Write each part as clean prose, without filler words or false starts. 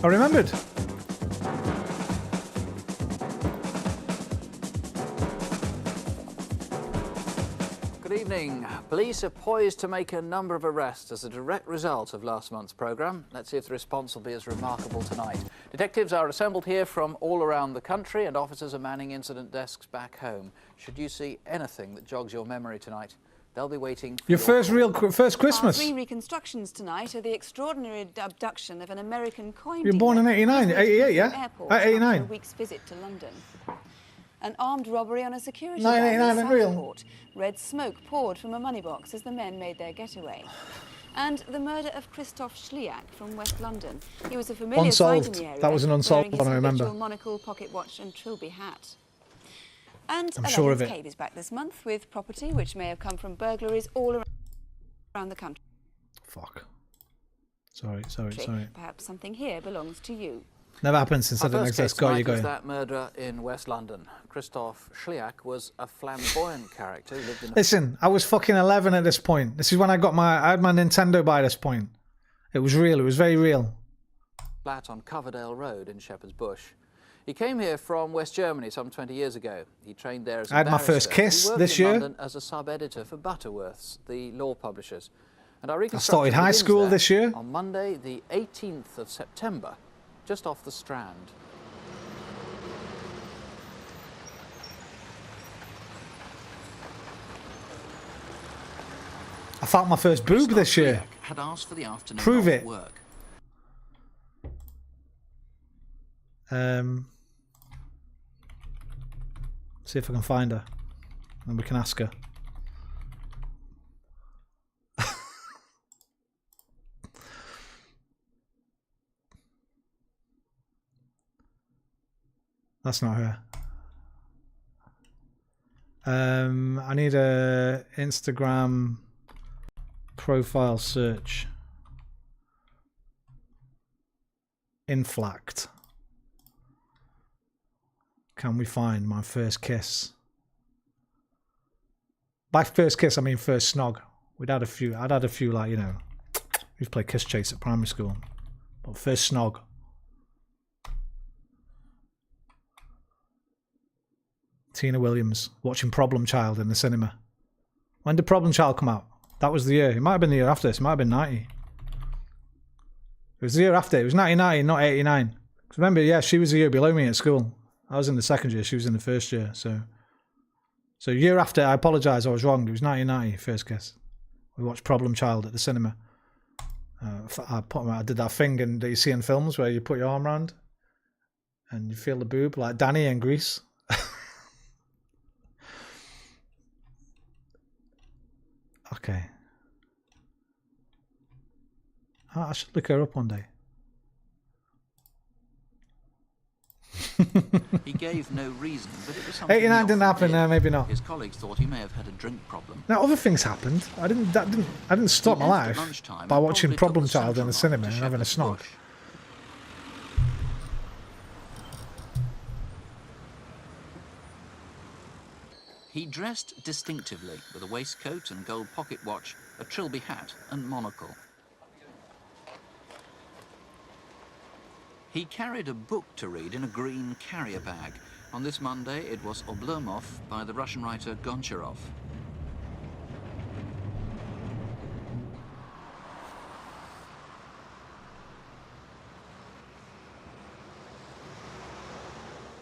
I remembered. Good evening. Police are poised to make a number of arrests as a direct result of last month's programme. Let's see if the response will be as remarkable tonight. Detectives are assembled here from all around the country and officers are manning incident desks back home. Should you see anything that jogs your memory tonight, they'll be waiting for your first Christmas. Our three reconstructions tonight are the extraordinary abduction of an American coin You were born in 89, 88, yeah? Airport 89. after a week's visit to London. An armed robbery on a security 989 van in real. Southport. Red smoke poured from a money box as the men made their getaway. And the murder of Christoph Schliak from West London. He was a familiar sight in the area. That was an unsolved one, I remember. Wearing his monocle, pocket watch and trilby hat. And I'm sure of it. Cave is back this month with property which may have come from burglaries all around the country. Fuck. Sorry. Perhaps something here belongs to you. Never happened since I didn't exist. Got you. That murderer in West London. Christoph Schliak was a flamboyant character who lived in... Listen, I was fucking 11 at this point. This is when I had my Nintendo by this point. It was real. It was very real. Flat on Coverdale Road in Shepherd's Bush. He came here from West Germany some 20 years ago. He trained there as a I had my first kiss this year. He worked in London as a sub-editor for Butterworths, the law publishers. And I started high school this year. On Monday, the 18th of September, just off the Strand. I found my first boob this year. Had asked for the afternoon Prove it. Work. See if I can find her, and we can ask her. That's not her. I need a Instagram profile search. Inflact. Can we find my first kiss? By first kiss, I mean first snog. I'd had a few, like, you know, we used to play kiss chase at primary school. But first snog. Tina Williams watching Problem Child in the cinema. When did Problem Child come out? That was the year. It might have been the year after this. It might have been 90. It was the year after. It was 1990, not 89. 'Cause remember, yeah, she was a year below me at school. I was in the second year. She was in the first year. So year after, I apologise. I was wrong. It was 1990, first kiss. We watched Problem Child at the cinema. I did that thing that you see in films where you put your arm around and you feel the boob, like Danny in Grease. Okay. I should look her up one day. He gave no reason, but it was something 89 didn't happen. Maybe not. His colleagues thought he may have had a drink problem. Now other things happened. I didn't stop my life by watching Problem Child in the cinema and having a snog. He dressed distinctively with a waistcoat and gold pocket watch, a trilby hat and monocle. He carried a book to read in a green carrier bag. On this Monday, it was Oblomov by the Russian writer Goncharov.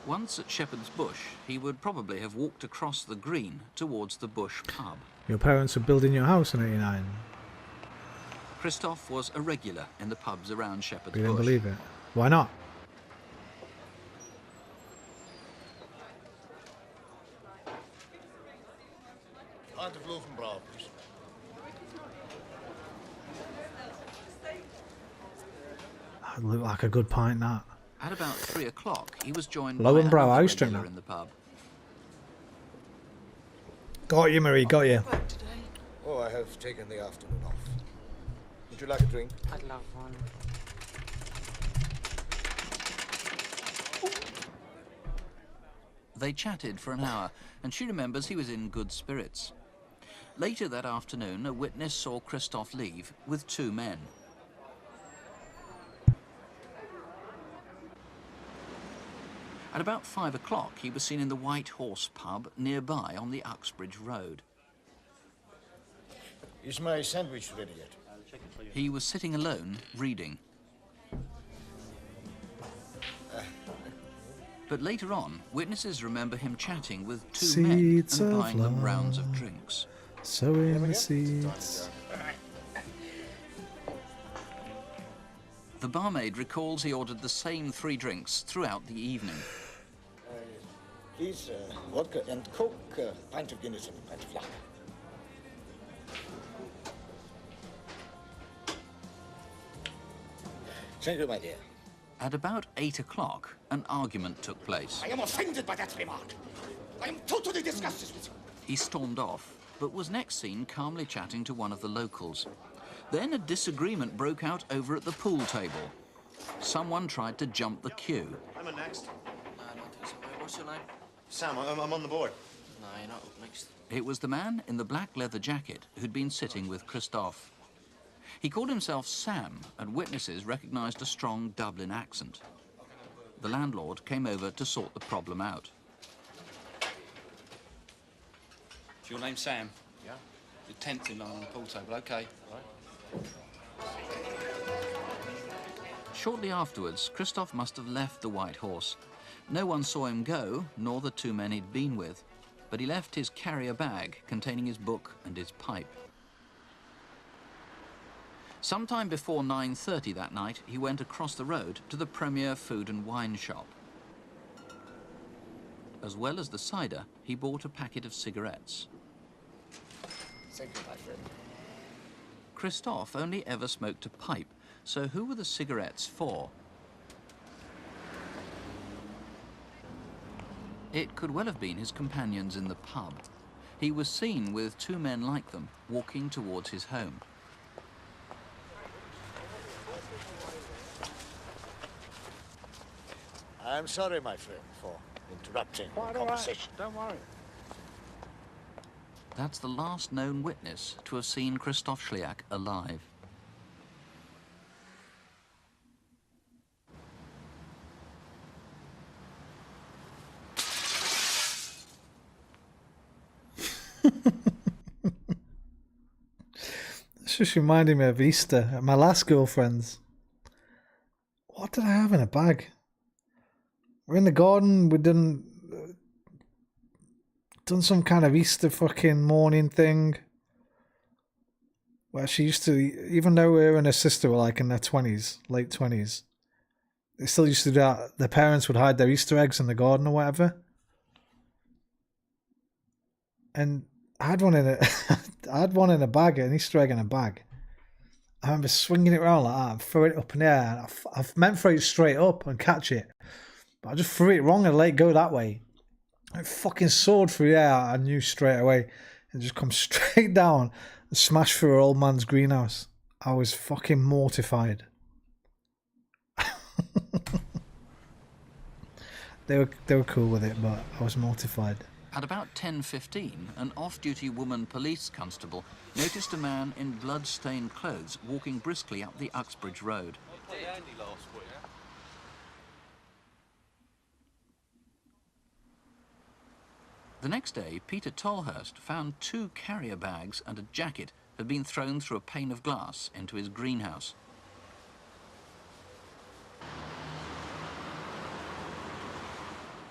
Once at Shepherd's Bush, he would probably have walked across the green towards the Bush pub. Your parents were building your house in 89. Christoph was a regular in the pubs around Shepherd's Bush. You didn't believe it. Why not? Pint of Löwenbräu, please. That looked like a good pint, that. At about 3 o'clock, he was joined Löwenbräu, by I another used to drink regular that. in the pub. Got you, Marie, got you. Oh, I have taken the afternoon off. Would you like a drink? I'd love one. They chatted for an hour, and she remembers he was in good spirits. Later that afternoon, a witness saw Christoph leave with 2 men. At about 5 o'clock, he was seen in the White Horse pub nearby on the Uxbridge Road. Is my sandwich ready yet? He was sitting alone, reading. But later on, witnesses remember him chatting with two men Seeds and of buying them love. rounds of drinks. Sowing the seeds. The barmaid recalls he ordered the same 3 drinks throughout the evening. Please, vodka and Coke, pint of Guinness and a pint of lager. Thank you, my dear. At about 8 o'clock, an argument took place. I am offended by that remark. I am totally disgusted with you. He stormed off, but was next seen calmly chatting to one of the locals. Then a disagreement broke out over at the pool table. Someone tried to jump the queue. I'm on next. No, I don't think so. What's your name? Sam, I'm on the board. No, you're not up next. It was the man in the black leather jacket who'd been sitting with Christophe. He called himself Sam, and witnesses recognised a strong Dublin accent. The landlord came over to sort the problem out. Is your name Sam? Yeah. You're 10th in line on the pool table, OK. Right. Shortly afterwards, Christophe must have left the White Horse. No one saw him go, nor the 2 men he'd been with, but he left his carrier bag containing his book and his pipe. Sometime before 9:30 that night, he went across the road to the Premier Food and Wine shop. As well as the cider, he bought a packet of cigarettes. Thank you, my friend. Christophe only ever smoked a pipe, so who were the cigarettes for? It could well have been his companions in the pub. He was seen with 2 men like them walking towards his home. I'm sorry, my friend, for interrupting the conversation. Don't worry. That's the last known witness to have seen Christoph Schliack alive. It's just reminding me of Easter at my last girlfriend's. What did I have in a bag? We're in the garden. We done some kind of Easter fucking morning thing where she used to, even though her and her sister were like in their 20s, late 20s, they still used to do that. Their parents would hide their Easter eggs in the garden or whatever. And I had one in a, I had one in a bag, an Easter egg in a bag. I remember swinging it around like that and throw it up in the air. I meant throw it straight up and catch it, but I just threw it wrong and let it go that way. It fucking soared through the air. I knew straight away. It just come straight down and smashed through her old man's greenhouse. I was fucking mortified. They were cool with it, but I was mortified. At about 10:15, an off-duty woman police constable noticed a man in blood-stained clothes walking briskly up the Uxbridge Road. The next day, Peter Tolhurst found 2 carrier bags and a jacket had been thrown through a pane of glass into his greenhouse.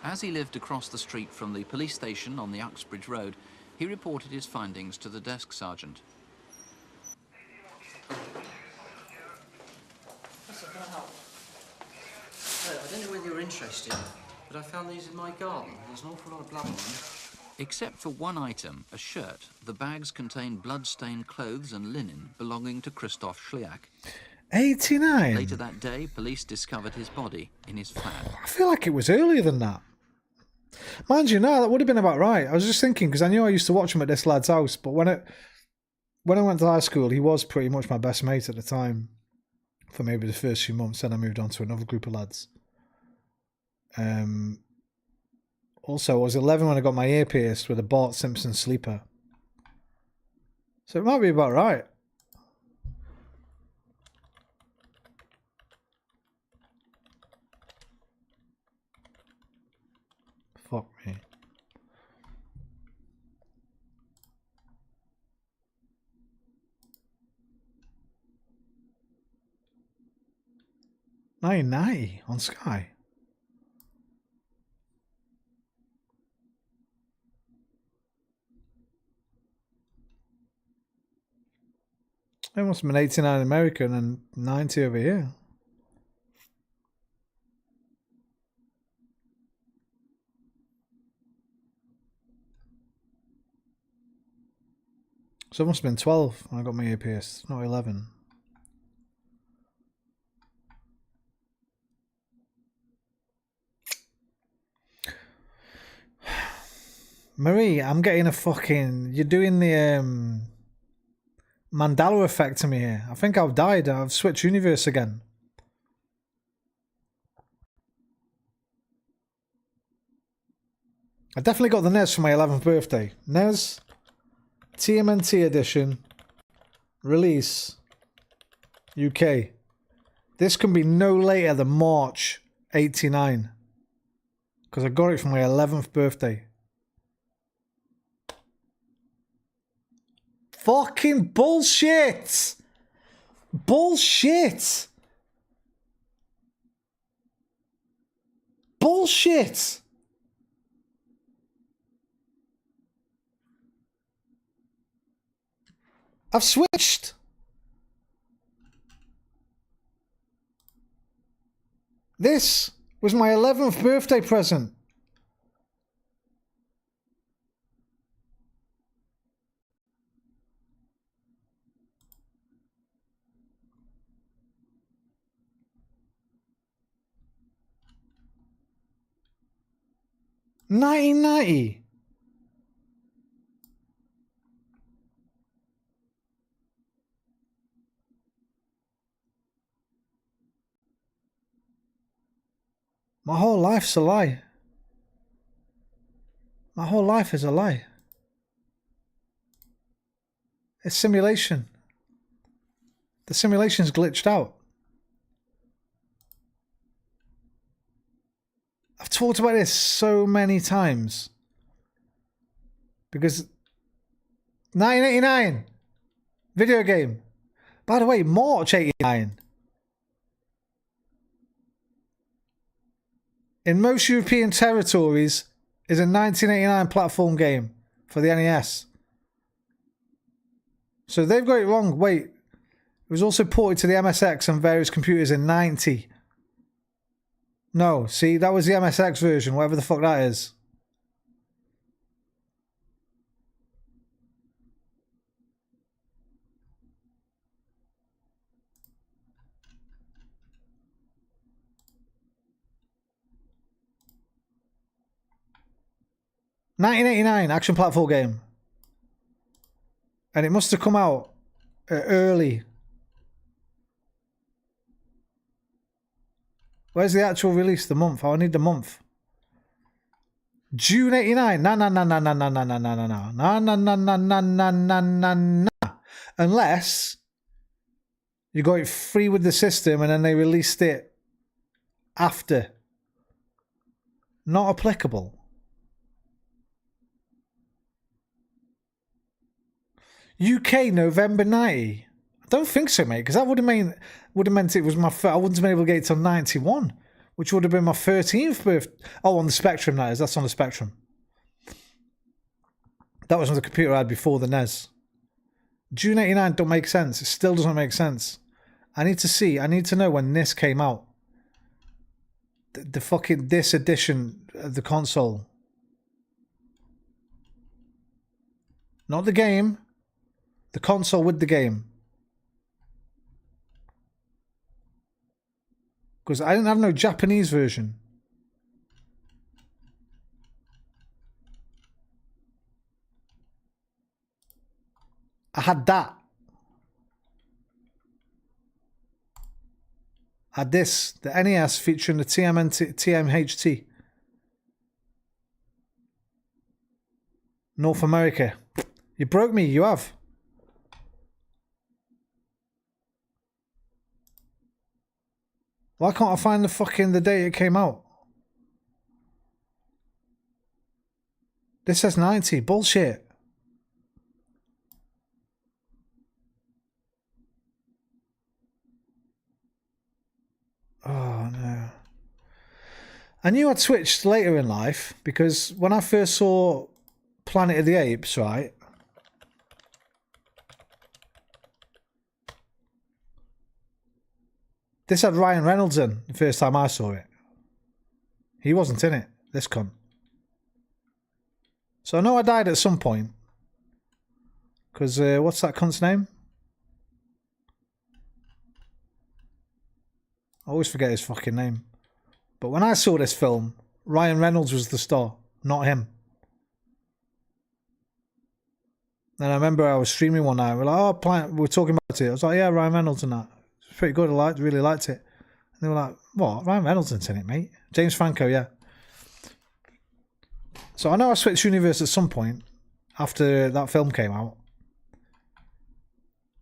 As he lived across the street from the police station on the Uxbridge Road, he reported his findings to the desk sergeant. I don't know whether you're interested, but I found these in my garden. There's an awful lot of blood on them. Except for one item, a shirt, the bags contained blood-stained clothes and linen belonging to Christoph Schliack. 89? Later that day, police discovered his body in his flat. I feel like it was earlier than that. Mind you, no, that would have been about right. I was just thinking, because I knew I used to watch him at this lad's house, but when I went to high school, he was pretty much my best mate at the time for maybe the first few months. Then I moved on to another group of lads. Also, I was 11 when I got my ear pierced with a Bart Simpson sleeper. So it might be about right. Fuck me. $9.90 on Sky. It must have been 89 in America and then 90 over here. So it must have been 12 when I got my APS, not 11. Marie, I'm getting a fucking... You're doing the Mandela effect to me here. I think I've died. I've switched universe again. I definitely got the NES for my 11th birthday. NES, TMNT edition, release, UK. This can be no later than March 89. Because I got it for my 11th birthday. Fucking bullshit! Bullshit! Bullshit! I've switched. This was my 11th birthday present. $19.90. My whole life's a lie. My whole life is a lie. It's simulation. The simulation's glitched out. I've talked about this so many times. Because 1989 video game. By the way, March 89. In most European territories is a 1989 platform game for the NES. So they've got it wrong. Wait, it was also ported to the MSX and various computers in 90. No, see, that was the MSX version, whatever the fuck that is. $1989 action platform game. And it must have come out early. Where's the actual release? The month. Oh, I need the month. June 89. No. Unless you got it free with the system and then they released it after. Not applicable. UK November 90. I don't think so, mate, because that would have meant it was my I wouldn't have been able to get it till 91, which would have been my 13th birthday. Oh, on the Spectrum, that is. That's on the Spectrum. That was on the computer I had before the NES. June 89 don't make sense. It still doesn't make sense. I need to know when this came out. The fucking this edition of the console. Not the game. The console with the game. Because I didn't have no Japanese version. I had that. I had this, the NES featuring the TMHT. North America. You broke me, you have. Why can't I find the fucking the day it came out? This says 90. Bullshit. Oh no. I knew I'd switched later in life because when I first saw Planet of the Apes, right? This had Ryan Reynolds in the first time I saw it. He wasn't in it, this cunt. So I know I died at some point. Because, what's that cunt's name? I always forget his fucking name. But when I saw this film, Ryan Reynolds was the star, not him. And I remember I was streaming one night. We're like, oh, we're talking about it. I was like, yeah, Ryan Reynolds and that. It's pretty good. I really liked it. And they were like, what? Ryan Reynolds is in it, mate. James Franco, yeah. So I know I switched universe at some point after that film came out.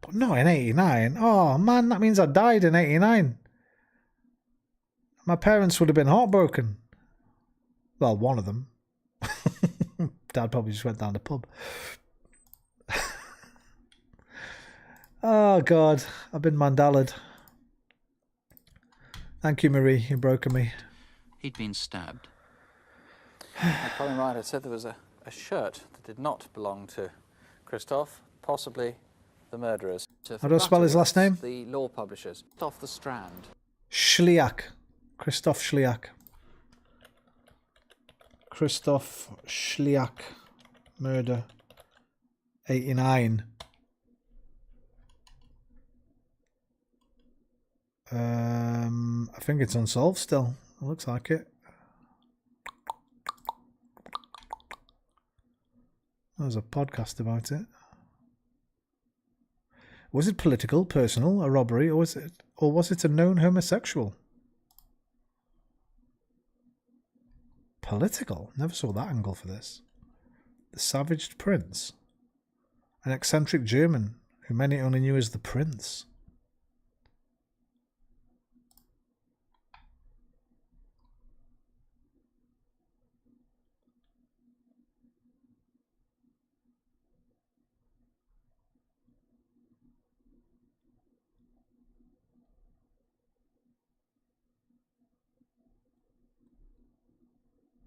But not in 89. Oh, man, that means I died in 89. My parents would have been heartbroken. Well, one of them. Dad probably just went down the pub. Oh, God. I've been mandalaed. Thank you, Marie. You've broken me. He'd been stabbed. Colin Wright had said there was a shirt that did not belong to Christoph, possibly the murderers. How do I spell his last name? The law publishers. Off the Strand. Schliak. Christoph Schliak. Christoph Schliak. Murder. 89. I think it's unsolved still. It looks like it. There's a podcast about it. Was it political, personal, a robbery, or was it a known homosexual? Political? Never saw that angle for this. The Savaged Prince. An eccentric German who many only knew as the Prince.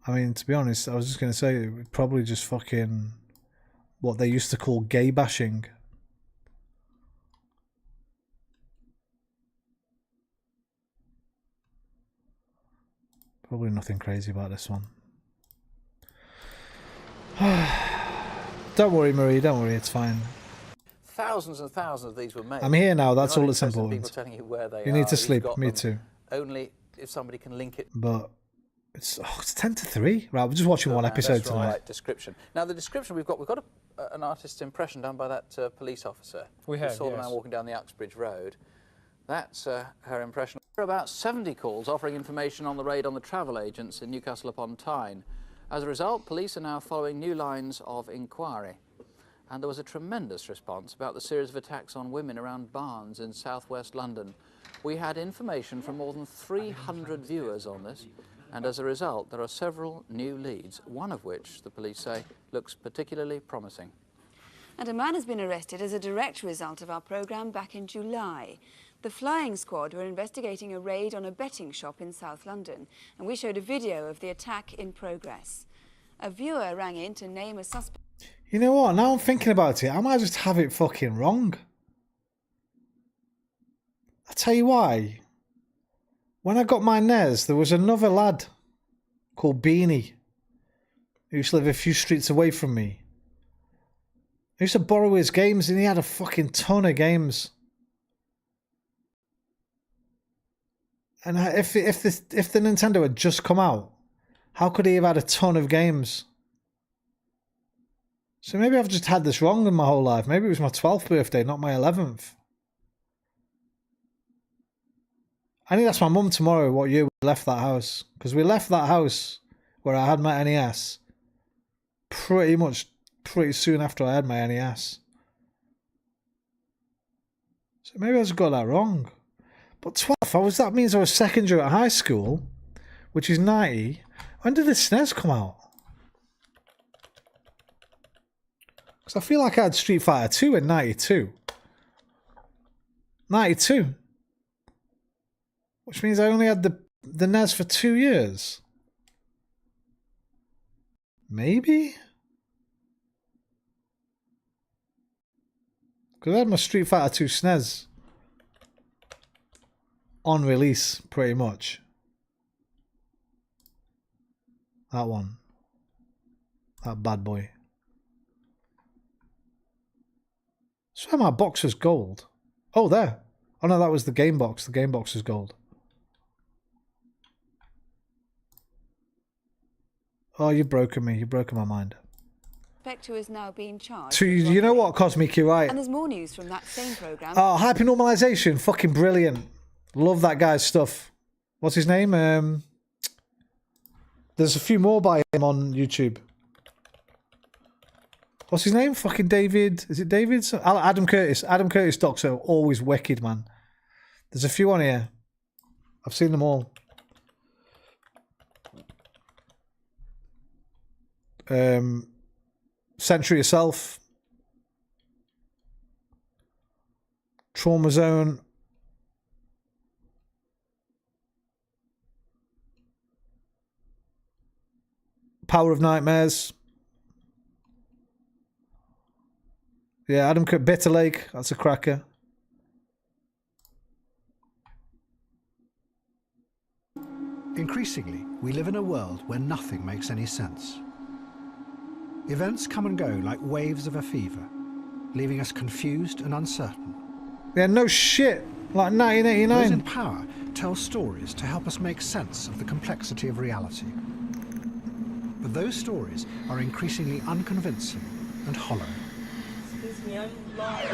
I mean, to be honest, I was just going to say, it would probably just fucking what they used to call gay bashing. Probably nothing crazy about this one. Don't worry, Marie, don't worry, it's fine. Thousands and thousands of these were made. I'm here now, that's You're all not that's interested in important. people telling you where they You are. need to You've sleep, got me them too. Only if somebody can link it. But it's 10 to 3. Right, we're just watching one episode That's tonight. right, description. Now the description we've got an artist's impression done by that police officer. We have, saw the yes. man walking down the Uxbridge Road. That's her impression. There are about 70 calls offering information on the raid on the travel agents in Newcastle upon Tyne. As a result, police are now following new lines of inquiry. And there was a tremendous response about the series of attacks on women around Barnes in southwest London. We had information from more than 300 viewers on this, and as a result, there are several new leads, one of which, the police say, looks particularly promising. And a man has been arrested as a direct result of our programme back in July. The flying squad were investigating a raid on a betting shop in South London, and we showed a video of the attack in progress. A viewer rang in to name a suspect. You know what? Now I'm thinking about it, I might just have it fucking wrong. I'll tell you why. When I got my NES, there was another lad called Beanie who used to live a few streets away from me. I used to borrow his games and he had a fucking ton of games. And if the Nintendo had just come out, how could he have had a ton of games? So maybe I've just had this wrong in my whole life. Maybe it was my 12th birthday, not my 11th. I need to ask my mum tomorrow what year we left that house. Because we left that house where I had my NES pretty soon after I had my NES. So maybe I just got that wrong. But 12, that means I was second year at high school, which is 90. When did the SNES come out? Because I feel like I had Street Fighter 2 in 92. 92. Which means I only had the NES for 2 years. Maybe? Because I had my Street Fighter 2 SNES on release, pretty much. That one. That bad boy. So my box was gold. Oh, there. Oh no, that was the game box. The game box was gold. Oh, you've broken me. You've broken my mind. Who is now being charged. So you know what, Cosmic, you're right. And there's more news from that same programme. Oh, hypernormalization. Fucking brilliant. Love that guy's stuff. What's his name? There's a few more by him on YouTube. What's his name? Fucking David. Is it David? Adam Curtis. Adam Curtis docs are always wicked, man. There's a few on here. I've seen them all. Century Yourself. Trauma Zone. Power of Nightmares. Yeah, Adam Bitter Lake. That's a cracker. Increasingly, we live in a world where nothing makes any sense. Events come and go like waves of a fever, leaving us confused and uncertain. Yeah, no shit. Like Those in 1989. power tell stories to help us make sense of the complexity of reality. But those stories are increasingly unconvincing and hollow. Excuse me, I'm lost.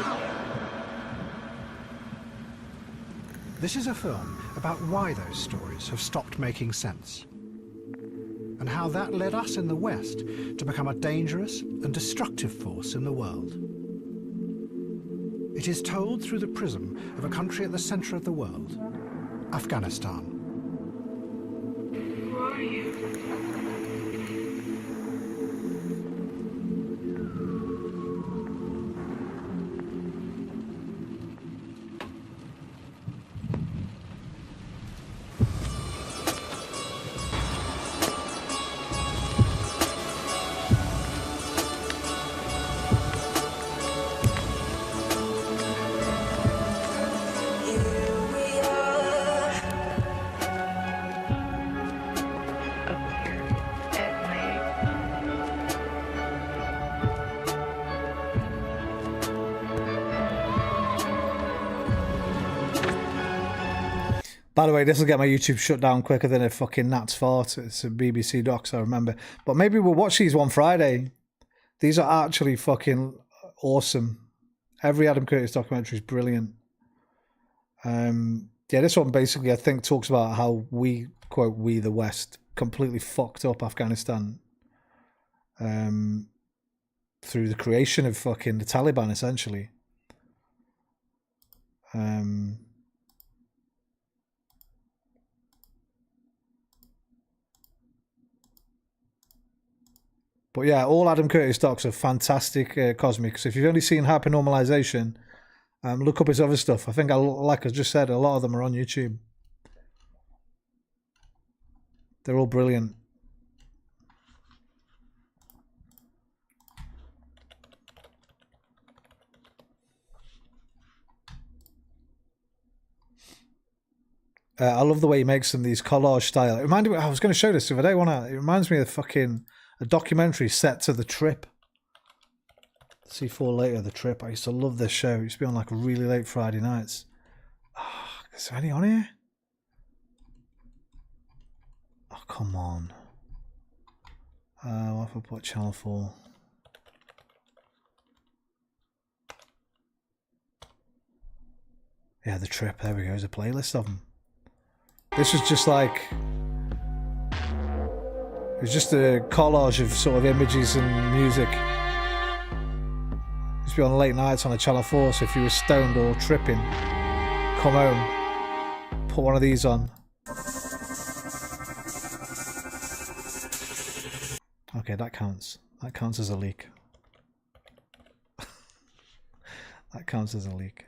This is a film about why those stories have stopped making sense, and how that led us in the West to become a dangerous and destructive force in the world. It is told through the prism of a country at the center of the world, Afghanistan. Who are you? By the way, this will get my YouTube shut down quicker than a fucking gnat's fart. It's a BBC docs, I remember. But maybe we'll watch these one Friday. These are actually fucking awesome. Every Adam Curtis documentary is brilliant. Yeah, this one basically, I think, talks about how we, quote, we the West, completely fucked up Afghanistan through the creation of fucking the Taliban, essentially. But yeah, all Adam Curtis docs are fantastic, Cosmic. So if you've only seen Hypernormalization, look up his other stuff. I think, like I just said, a lot of them are on YouTube. They're all brilliant. I love the way he makes them, these collage style. It reminded me, I was going to show this the other day, wasn't I? It reminds me of fucking a documentary set to The Trip. C4 later, The Trip. I used to love this show. It used to be on like really late Friday nights. Is there any on here? Oh, come on. What if I put Channel 4? Yeah, The Trip. There we go. There's a playlist of them. This was just like... It was just a collage of sort of images and music. It used to be on late nights on a Channel 4, so if you were stoned or tripping, come home, put one of these on. Okay, that counts. That counts as a leak. counts as a leak.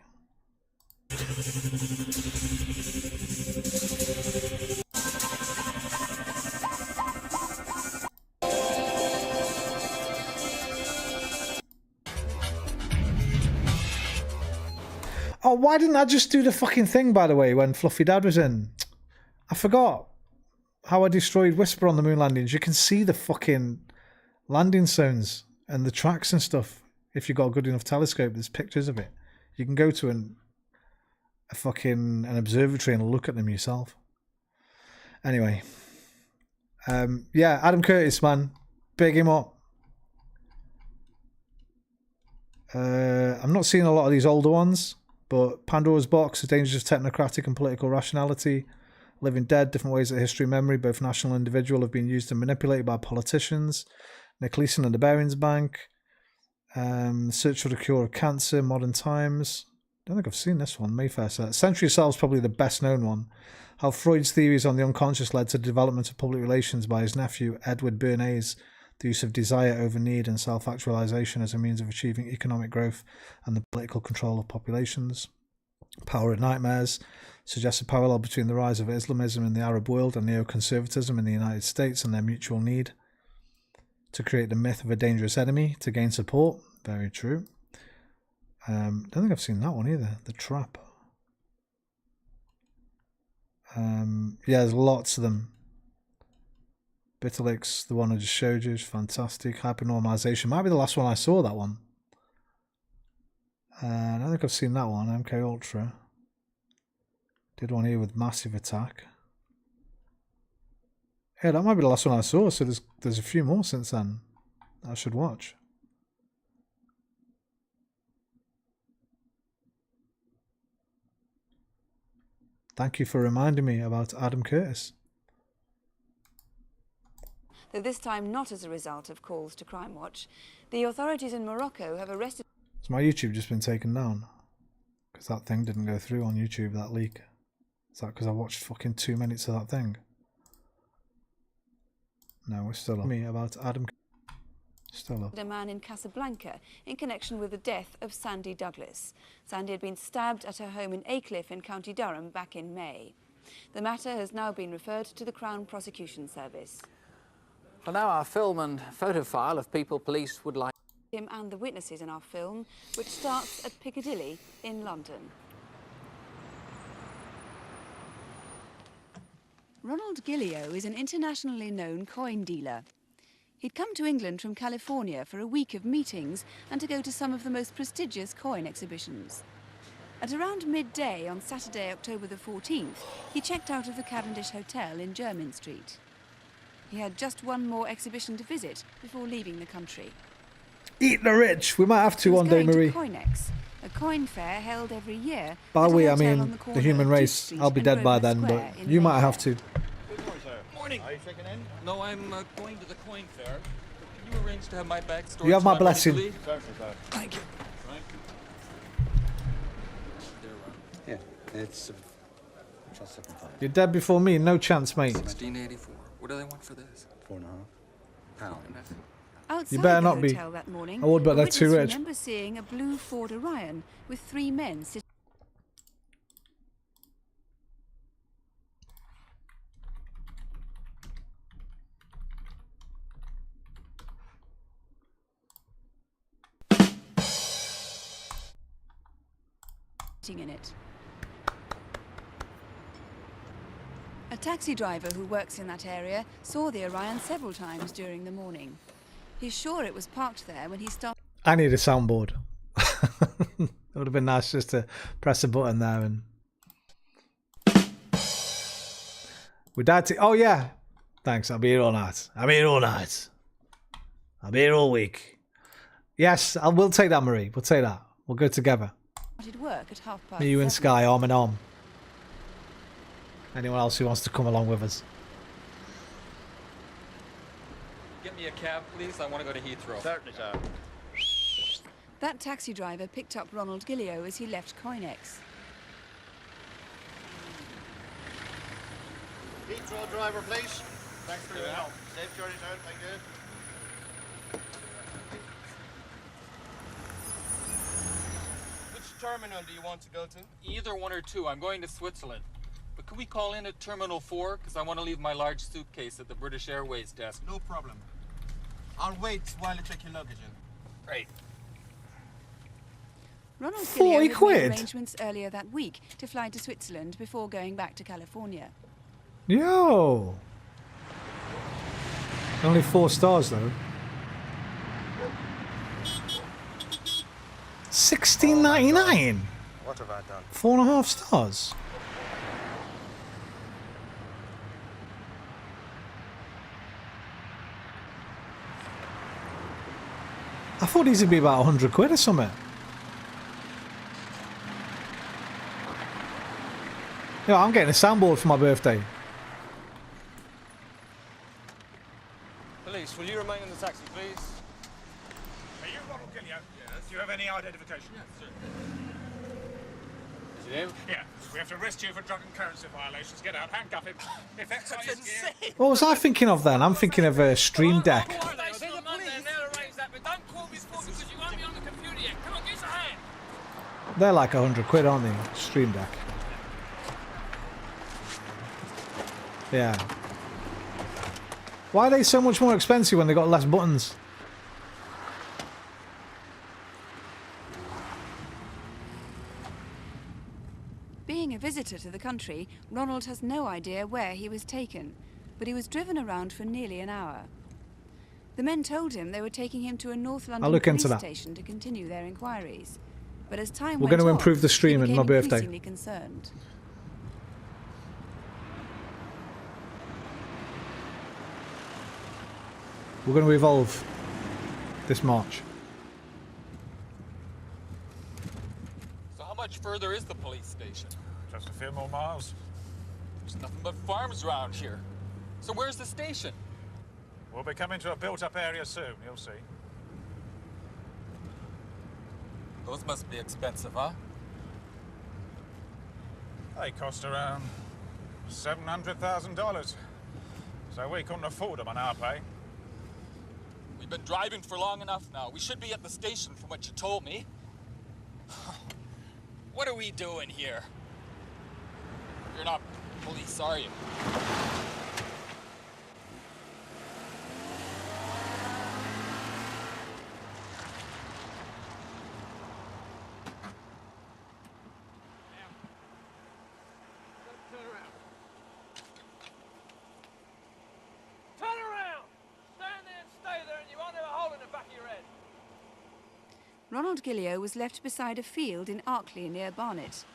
Oh, why didn't I just do the fucking thing, by the way, when Fluffy Dad was in? I forgot how I destroyed Whisper on the moon landings. You can see the fucking landing zones and the tracks and stuff. If you've got a good enough telescope, there's pictures of it. You can go to an observatory and look at them yourself. Anyway. Yeah, Adam Curtis, man. Big him up. I'm not seeing a lot of these older ones. But Pandora's Box, The Dangers of Technocratic and Political Rationality, Living Dead, Different Ways that History and Memory, both national and individual, have been used and manipulated by politicians. Nick Leeson and the Barings Bank, Search for the Cure of Cancer, Modern Times. I don't think I've seen this one, Mayfair Set. Century of Selves, probably the best known one. How Freud's theories on the unconscious led to the development of public relations by his nephew, Edward Bernays, the use of desire over need and self-actualization as a means of achieving economic growth and the political control of populations. Power of Nightmares suggests a parallel between the rise of Islamism in the Arab world and neoconservatism in the United States and their mutual need to create the myth of a dangerous enemy to gain support. Very true. Don't think I've seen that one either. The Trap. Yeah, there's lots of them. Bitterlix, the one I just showed you, is fantastic. Hypernormalization might be the last one I saw, that one. I don't think I've seen that one. MK Ultra. Did one here with Massive Attack. Yeah, that might be the last one I saw, so there's a few more since then that I should watch. Thank you for reminding me about Adam Curtis. Though this time not as a result of calls to Crimewatch, the authorities in Morocco have arrested... Has my YouTube just been taken down? Because that thing didn't go through on YouTube, that leak. Is that because I watched fucking 2 minutes of that thing? No, we're still on. Me about Adam... Still up. A man in Casablanca in connection with the death of Sandy Douglas. Sandy had been stabbed at her home in Aycliffe in County Durham back in May. The matter has now been referred to the Crown Prosecution Service. For now, our film and photo file of people police would like... Him and the witnesses in our film, which starts at Piccadilly in London. Ronald Gillio is an internationally known coin dealer. He'd come to England from California for a week of meetings and to go to some of the most prestigious coin exhibitions. At around midday on Saturday, October the 14th, he checked out of the Cavendish Hotel in Jermyn Street. He had just one more exhibition to visit before leaving the country. Eat the rich! We might have to one day, Marie. Coinex, a coin fair held every year. By we, I mean the human race. I'll be dead by then, but you might have to. Good morning, sir. Morning. Are you checking in? No, I'm going to the coin fair. Can you arrange to have my bag stored? You have my till I'm ready to blessing. leave? Certainly, sir. Thank you. Right. There, Yeah, it's just 7.5. You're dead before me, no chance, mate. 1684. What do they want for this? £4.5. Outside You better the not be. hotel that morning, I would, but a they're too witness rich. remembers seeing a blue Ford Orion with 3 men sitting. In it. A taxi driver who works in that area saw the Orion several times during the morning. He's sure it was parked there when he stopped. I need a soundboard. It would have been nice just to press a button there and... We died to... Oh, yeah. Thanks, I'll be here all night. I'll be here all night. I'll be here all week. Yes, we'll take that, Marie. We'll take that. We'll go together. Work at 7:30. Me, you and Sky, arm in arm. Anyone else who wants to come along with us? Get me a cab, please. I want to go to Heathrow. Certainly, sir. That taxi driver picked up Ronald Gillio as he left Coinex. Heathrow driver, please. Thanks for your help. Safe journey, sir. Thank you. terminal do you want to go to? Either one or two. I'm going to Switzerland. But can we call in at Terminal 4? Because I want to leave my large suitcase at the British Airways desk. No problem. I'll wait while you check your luggage in. Great. Ronald 40 Gillio had made quid? arrangements earlier that week to fly to Switzerland before going back to California. Yo! Only 4 stars though. $16.99. What have I done? 4.5 stars. I thought these would be about 100 quid or something. Yeah, I'm getting a soundboard for my birthday. Police, will you remain in the taxi, please? Are you Ronald Gillio? Yes. Do you have any identification? Yes, sir. Is it him? Yeah. We have to arrest you for drug and currency violations. Get out, handcuff him. If that's insane. What was I thinking of then? I'm thinking of a Stream Deck. They're like 100 quid, aren't they? Stream Deck. Yeah. Why are they so much more expensive when they got less buttons? Being a visitor to the country, Ronald has no idea where he was taken, but he was driven around for nearly an hour. The men told him they were taking him to a North London police station to continue their inquiries. But as time We're went going to on, improve the stream he and my became birthday. increasingly concerned. We're going to evolve this March. So how much further is the police station? Just a few more miles. There's nothing but farms around here. So where's the station? We'll be coming to a built-up area soon, you'll see. Those must be expensive, huh? They cost around $700,000. So we couldn't afford them on our pay. We've been driving for long enough now. We should be at the station from what you told me. What are we doing here? You're not police, are you? Ronald Gillio was left beside a field in Arkley near Barnet.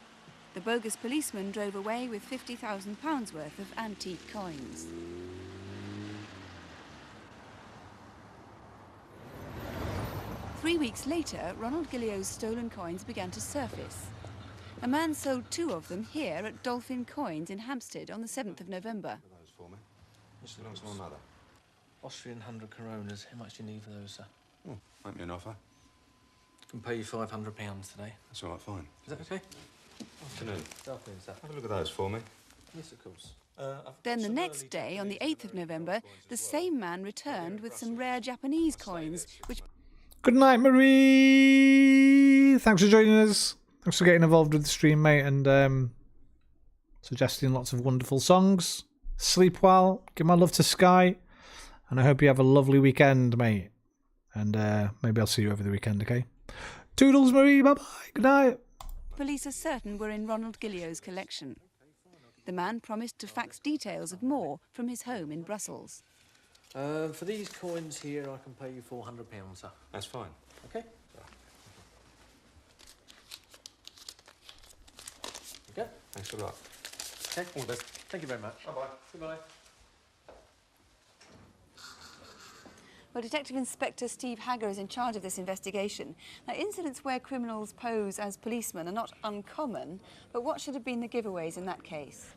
The bogus policeman drove away with £50,000 worth of antique coins. Three weeks later, Ronald Gillio's stolen coins began to surface. A man sold 2 of them here at Dolphin Coins in Hampstead on the 7th of November. Those for me. This belongs to my mother. Austrian 100 coronas. How much do you need for those, sir? Make me an offer. I can pay you £500 today. That's all right, fine. Is that okay? Afternoon. Good afternoon, sir. Have a look at those for me. Yes, of course. Then the next day, on the 8th of November, the same man returned with some rare Japanese coins, which... Good night, Marie! Thanks for joining us. Thanks for getting involved with the stream, mate, and suggesting lots of wonderful songs. Sleep well. Give my love to Sky. And I hope you have a lovely weekend, mate. And maybe I'll see you over the weekend, okay? Toodles, Marie. Bye-bye. Good night. police are certain were in Ronald Gillio's collection. The man promised to fax details of more from his home in Brussels. For these coins here, I can pay you £400, sir. That's fine. Okay. Okay. Thanks a lot. Okay. All the best. Thank you very much. Bye-bye. Goodbye. Well, Detective Inspector Steve Hagger is in charge of this investigation. Now, incidents where criminals pose as policemen are not uncommon, but what should have been the giveaways in that case?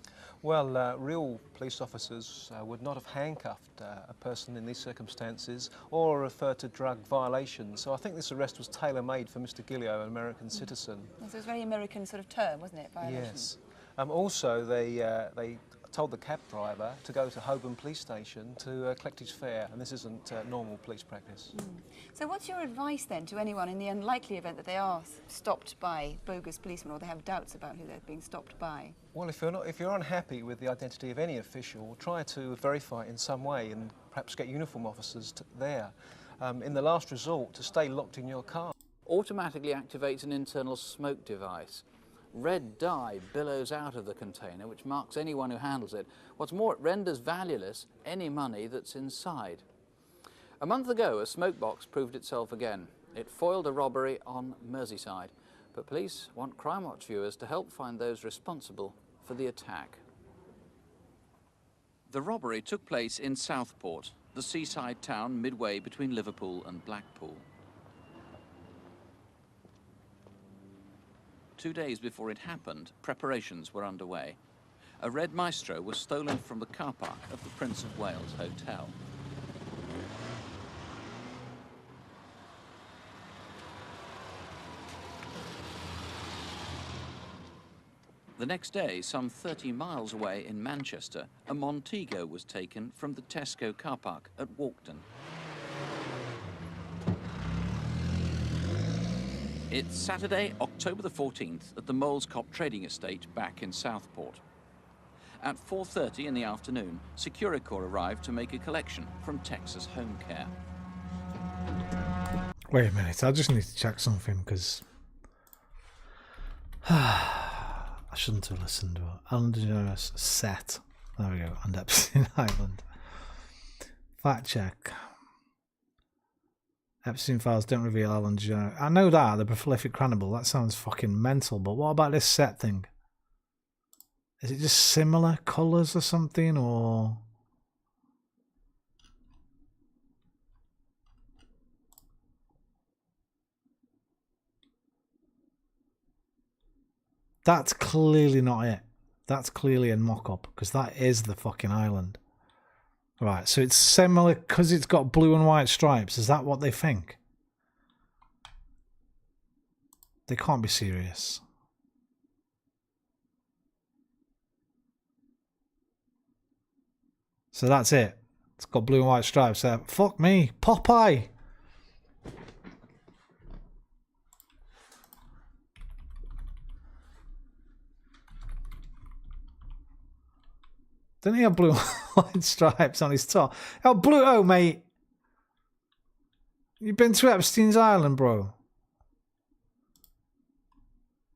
Well, real police officers would not have handcuffed a person in these circumstances or refer to drug violations. So I think this arrest was tailor-made for Mr. Gillio, an American citizen. Well, so it was a very American sort of term, wasn't it? Violation. Yes. Also, they told the cab driver to go to Holborn Police Station to collect his fare, and this isn't normal police practice. So what's your advice then to anyone in the unlikely event that they are stopped by bogus policemen, or they have doubts about who they're being stopped by? Well, if you're unhappy with the identity of any official, try to verify it in some way and perhaps get uniform officers there. In the last resort, to stay locked in your car. Automatically activates an internal smoke device. Red dye billows out of the container, which marks anyone who handles it. What's more, it renders valueless any money that's inside. A month ago, a smoke box proved itself again. It foiled a robbery on Merseyside. But police want Crimewatch viewers to help find those responsible for the attack. The robbery took place in Southport, the seaside town midway between Liverpool and Blackpool. 2 days before it happened, preparations were underway. A red Maestro was stolen from the car park of the Prince of Wales Hotel. The next day, some 30 miles away in Manchester, a Montego was taken from the Tesco car park at Walkden. It's Saturday, October the 14th, at the Molescop Trading Estate back in Southport. At 4:30 in the afternoon, Securicorps arrived to make a collection from Texas Home Care. Wait a minute, I just need to check something, because I shouldn't have listened to it. Ellen DeGeneres set. There we go, and Epstein Island. Fact check. Epstein files don't reveal Ellen DeGeneres. I know that, the prolific cannibal. That sounds fucking mental, but what about this set thing? Is it just similar colours or something, or... That's clearly not it. That's clearly a mock-up, because that is the fucking island. Right, so it's similar because it's got blue and white stripes. Is that what they think? They can't be serious. So that's it. It's got blue and white stripes there. Fuck me. Popeye! Didn't he have blue and white stripes on his top? Oh, blue. Oh, mate. You've been to Epstein's Island, bro.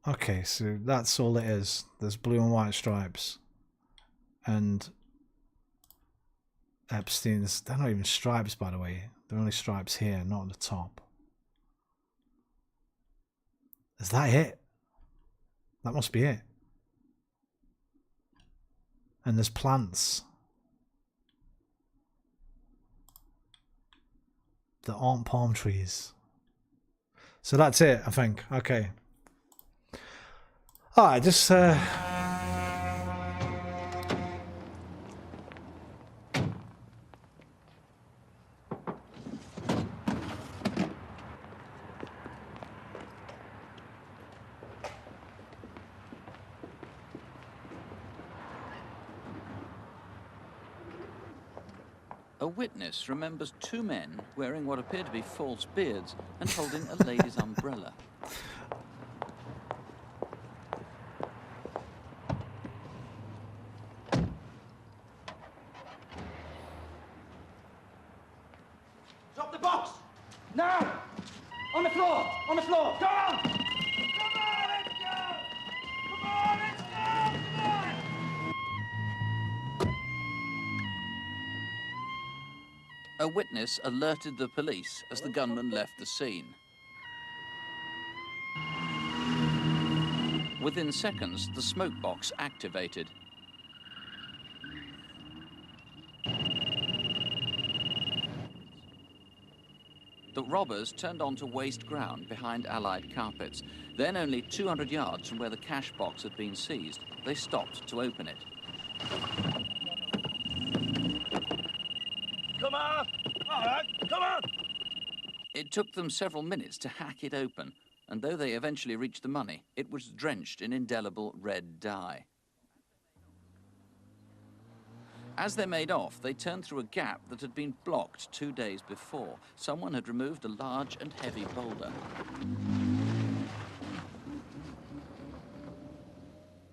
Okay, so that's all it is. There's blue and white stripes. And Epstein's... They're not even stripes, by the way. They're only stripes here, not at the top. Is that it? That must be it. And there's plants that aren't palm trees. So that's it, I think. Okay. Alright, just A witness remembers two men wearing what appear to be false beards and holding a lady's umbrella. Drop the box! Now! On the floor! On the floor! Go on! Come on, let's go! Come on, let's go! Come on! A witness alerted the police as the gunman left the scene. Within seconds, the smoke box activated. The robbers turned onto waste ground behind Allied carpets. Then, only 200 yards from where the cash box had been seized, they stopped to open it. Come on! All right, come on! It took them several minutes to hack it open, and though they eventually reached the money, it was drenched in indelible red dye. As they made off, they turned through a gap that had been blocked 2 days before. Someone had removed a large and heavy boulder.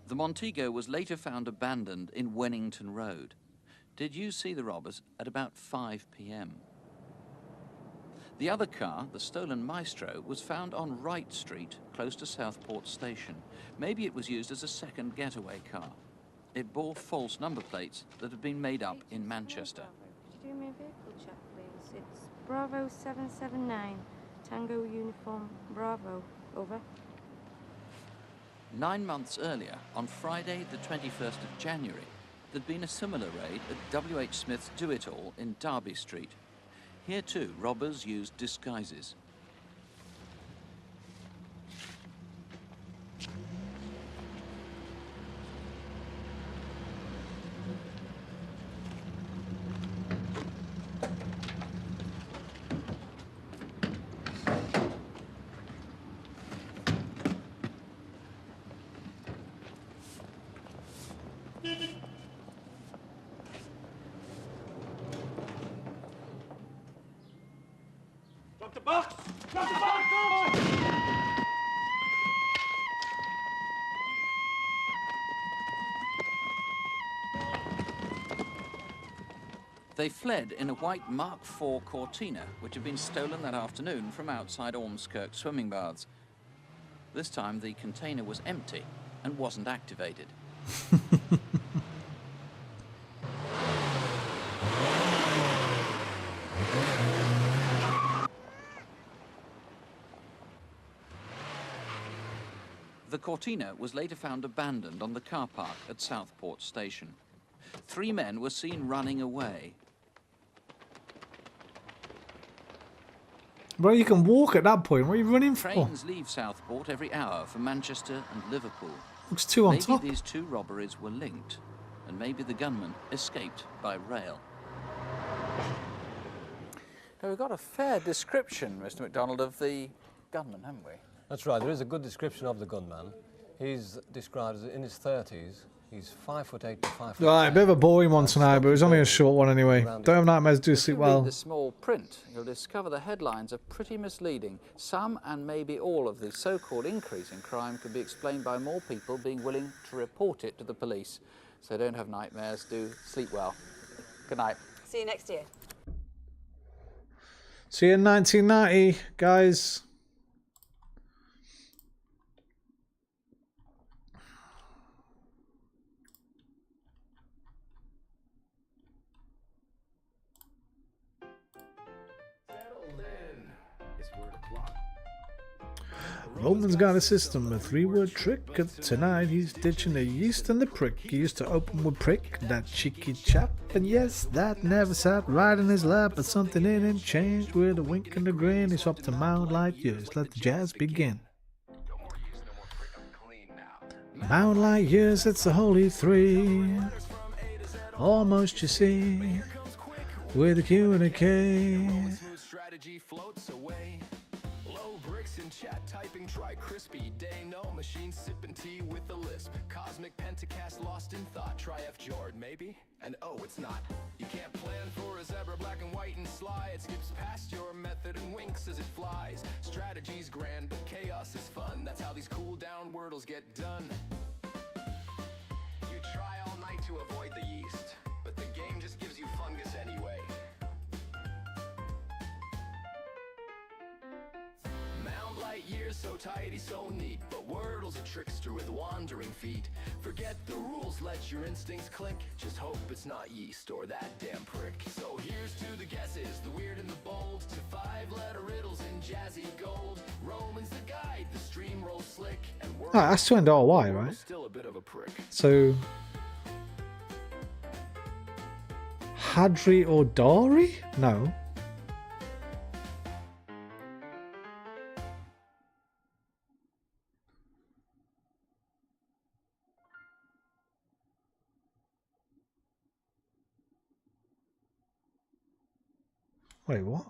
The Montego was later found abandoned in Wennington Road. Did you see the robbers at about 5 p.m? The other car, the stolen Maestro, was found on Wright Street, close to Southport Station. Maybe it was used as a second getaway car. It bore false number plates that had been made up in Manchester. Could you do me a vehicle check, please? It's Bravo 779, Tango Uniform Bravo. Over. 9 months earlier, on Friday the 21st of January, there'd been a similar raid at W.H. Smith's Do-It-All in Derby Street. Here too, robbers used disguises. Drop the box! Drop the box! They fled in a white Mark IV Cortina, which had been stolen that afternoon from outside Ormskirk swimming baths. This time the container was empty and wasn't activated. The Cortina was later found abandoned on the car park at Southport Station. 3 men were seen running away. Bro, you can walk at that point. What are you running for? Trains leave Southport every hour for Manchester and Liverpool. Looks two on top. Maybe these 2 robberies were linked, and maybe the gunman escaped by rail. Now, we've got a fair description, Mr. MacDonald, of the gunman, haven't we? That's right, there is a good description of the gunman. He's described as in his 30s. He's 5'8" to 5'10". Right, a bit of a boring one tonight, but it was only a short one anyway. Don't have nightmares, do sleep If you read well. the small print, you'll discover the headlines are pretty misleading. Some and maybe all of the so-called increase in crime could be explained by more people being willing to report it to the police. So don't have nightmares, do sleep well. Good night. See you next year. See you in 1990, guys. Roman's got a system, a 3-word trick. Tonight he's ditching the yeast and the prick. He used to open with prick, that cheeky chap. And yes, that never sat right in his lap. But something in him changed with a wink and a grin. He swapped to Mount Light Years. Let the jazz begin. Mount Light Years, it's the holy 3. Almost, you see, with a Q and a K. Chat typing, try crispy day, no machine sipping tea with a lisp. Cosmic pentacast lost in thought, try F Jord maybe, and oh it's not. You can't plan for a zebra, black and white and sly. It skips past your method and winks as it flies. Strategy's grand, but chaos is fun. That's how these cool down wordles get done. You try all night to avoid the yeast, but the game just gives you fungus anyway. Years so tidy, so neat, but Wordle's a trickster with wandering feet. Forget the rules, let your instincts click. Just hope it's not yeast or that damn prick. So here's to the guesses, the weird and the bold, to 5-letter riddles in jazzy gold. Roman's the guide, the stream rolls slick, and that's to end RY, right? Still a bit of a prick. So Hadri or Dari? No. Wait, what?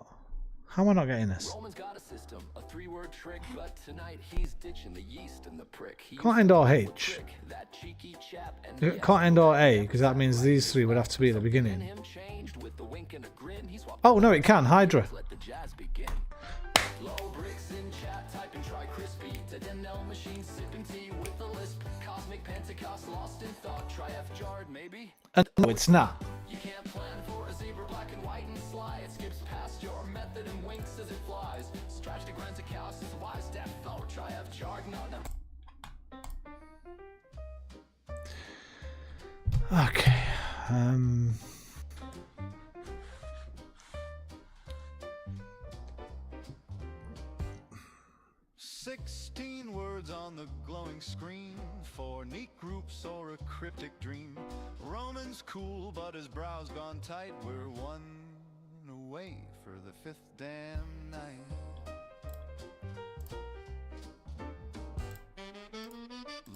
How am I not getting this? Roman's got a system, a 3-word trick, but tonight he's ditching the yeast and the prick. Can't end or H. That cheeky chap and It can't end or A, because that means these three would have to be at the beginning. Oh no, it can. Hydra. Let the jazz begin. Low bricks in chat, type and try crispy. To Denell machine sipping tea with the lisp. Cosmic Pentecost lost in thought. Try F jarred maybe. And no, it's not. You can't plan for a zebra black and white and sly. It skips past your method and winks as it flies. Stretch to grant a chaos is a wise death. Oh, try F jarred, no. Okay. 16 words on the glowing screen for neat groups or a cryptic dream. Roman's cool, but his brow's gone tight. We're one away for the 5th damn night.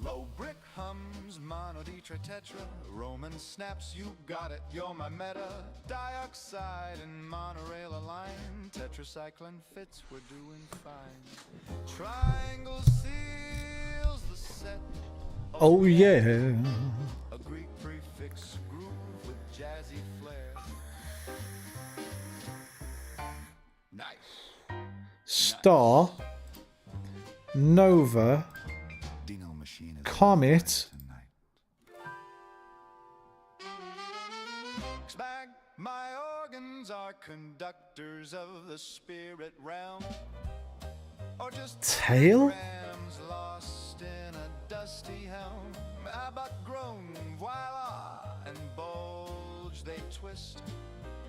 Low brick hums, mono D tritetra. Roman snaps, you got it, you're my meta. Dioxide and monorail align. Tetracycline fits, we're doing fine. Triangle seals the set. Oh yeah. A Greek prefix groove with jazzy flair. Nice. Star. Nova. Comet. Bag, my organs are conductors of the spirit realm. Or just Tail? rams lost in a dusty helm. Abbott groan, voila, and bulge they twist.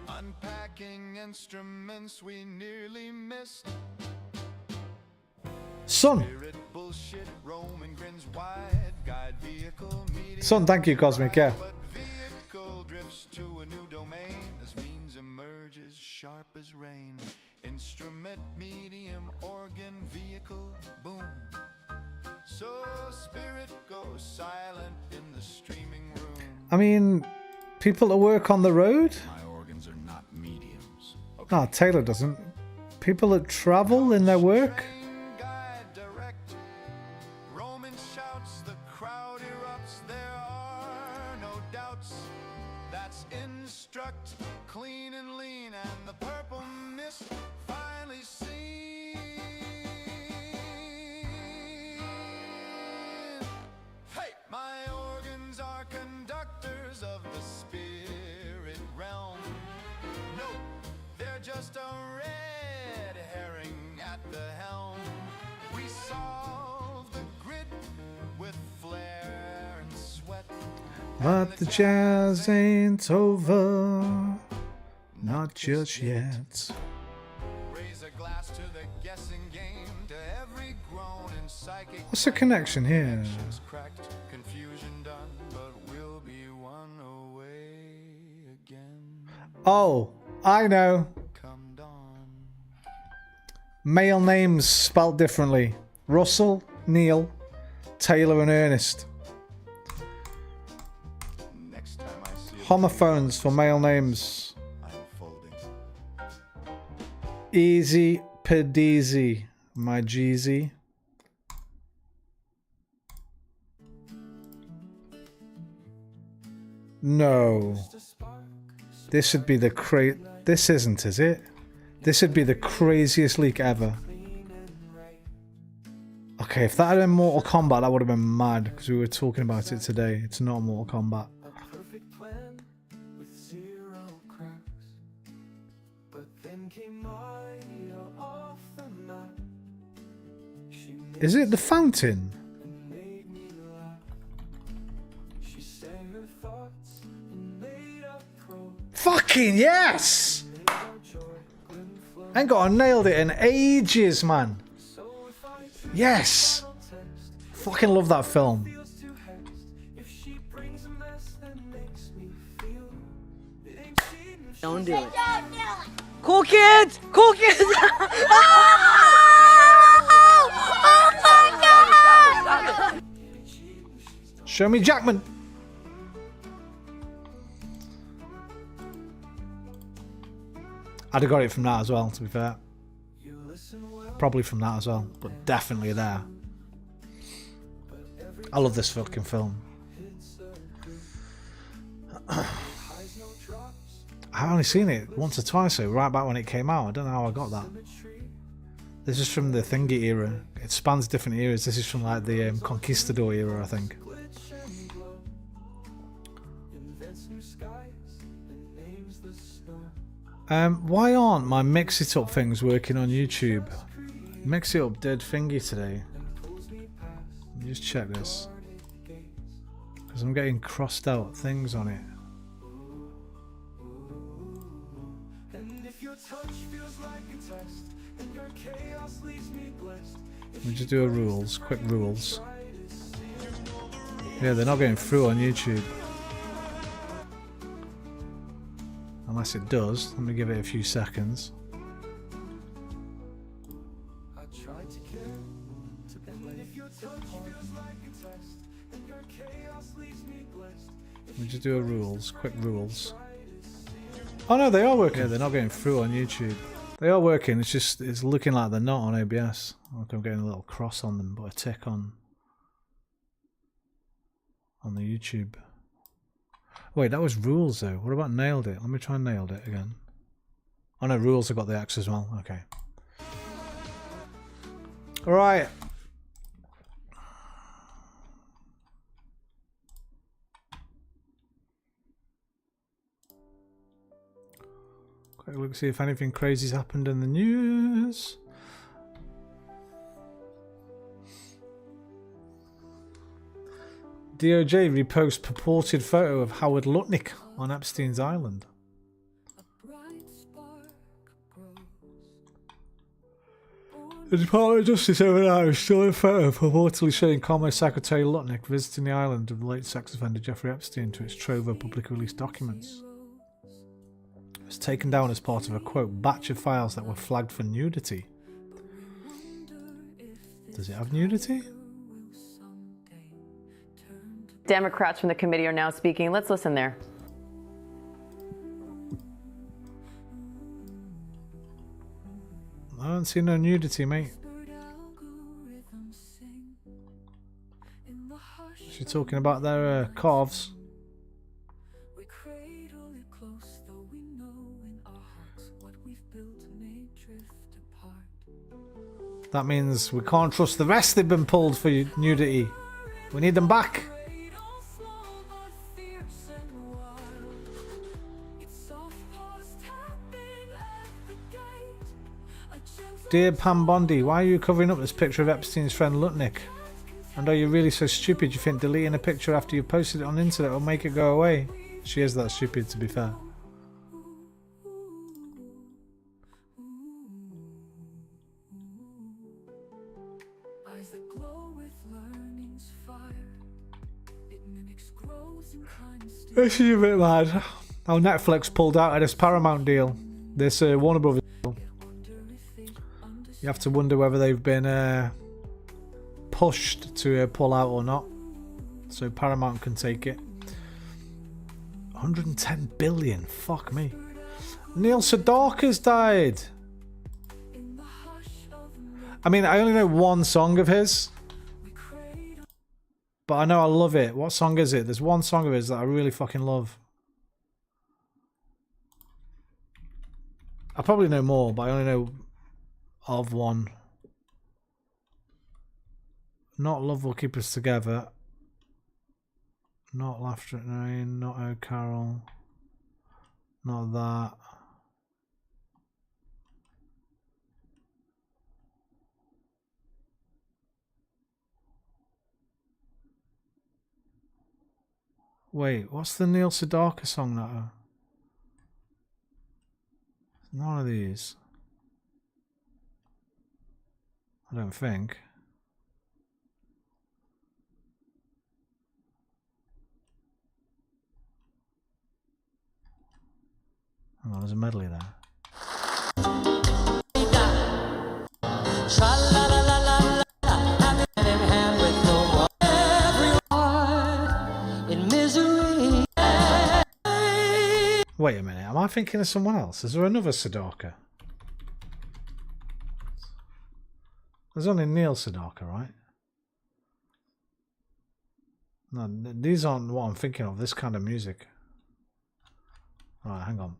Unpacking instruments we nearly missed. Son. Bullshit, Roman grins wide, guide vehicle, medium. Son, thank you, Cosmic. Yeah. Vehicle drifts to a new domain as means emerges sharp as rain. Instrument, medium, organ, vehicle, boom. So spirit goes silent in the streaming room. I mean, people that work on the road? My organs are not mediums. No, Taylor doesn't. People that travel in their work? Roman shouts, the crowd erupts. There are no doubts. That's instruct, clean and lean, and the purple mist finally seen. Hey, my organs are conductors of the spirit realm. No, they're just a red herring at the helm. We solve the grid with flair and sweat. But the jazz ain't over. Not just yet. Raise a glass to the guessing game, to every groan and psychic. What's the connection here? Connections cracked, confusion done, but we'll be one away again. Oh, I know. Male names spelled differently. Russell, Neil, Taylor and Ernest. Next time I see Homophones for male names. I'm folding. Easy pedeasy, my Jeezy. No. This would be the This isn't, is it? This would be the craziest leak ever. Okay, if that had been Mortal Kombat, that would have been mad, because we were talking about it today. It's not Mortal Kombat. Is it the fountain? Fucking yes! I ain't got nailed it in ages, man. Yes! Fucking love that film. Don't do it. Cool kids! Cool kids! Show me Jackman. I'd have got it from that as well, to be fair. probably from that as well, but definitely there. I love this fucking film. I've only seen it once or twice though, right back when it came out. I don't know how I got that. This is from the Thingy era. It spans different eras. This is from like the Conquistador era, I think. Why aren't my Mix It Up things working on YouTube? Mix It Up did thingy today. Let me just check this. Because I'm getting crossed out things on it. Let me just do a rules, quick rules. Yeah, they're not going through on YouTube. Unless it does. Let me give it a few seconds. Let me just do a rules, quick rules. Oh no, they are working. Yeah, they're not going through on YouTube. They are working, it's just, it's looking like they're not on OBS. Like I'm getting a little cross on them, but a tick on the YouTube. Wait, that was rules though. What about nailed it? Let me try and nailed it again. Oh no, rules have got the X as well. Okay. Alright. Quick look, see if anything crazy's happened in the news. DOJ reposts purported photo of Howard Lutnick on Epstein's Island. The Department of Justice overnight is still a photo purportedly showing Commerce Secretary Lutnick visiting the island of the late sex offender Jeffrey Epstein to its trove of publicly released documents. It was taken down as part of a, quote, batch of files that were flagged for nudity. Does it have nudity? Democrats from the committee are now speaking. Let's listen there. I don't see no nudity, mate. She's talking about their calves. That means we can't trust the rest they've been pulled for nudity. We need them back. Dear Pam Bondi, why are you covering up this picture of Epstein's friend Lutnick? And are you really so stupid you think deleting a picture after you've posted it on the internet will make it go away? She is that stupid, to be fair. This is a bit mad. How Netflix pulled out of this Paramount deal. This Warner Brothers deal. You have to wonder whether they've been pushed to pull out or not. So Paramount can take it. 110 billion. Fuck me. Neil Sedaka's died. I mean, I only know one song of his. But I know I love it. What song is it? There's one song of his that I really fucking love. I probably know more, but I only know of one. Not Love Will Keep Us Together. Not Laughter at Rain. Not Oh Carol. Not that. Wait, what's the Neil Sedaka song that? None of these. I don't think. Hang on, there's a medley there. Wait a minute, am I thinking of someone else? Is there another Sedaka? There's only Neil Sedaka, right? No, these aren't what I'm thinking of, this kind of music. Right, hang on.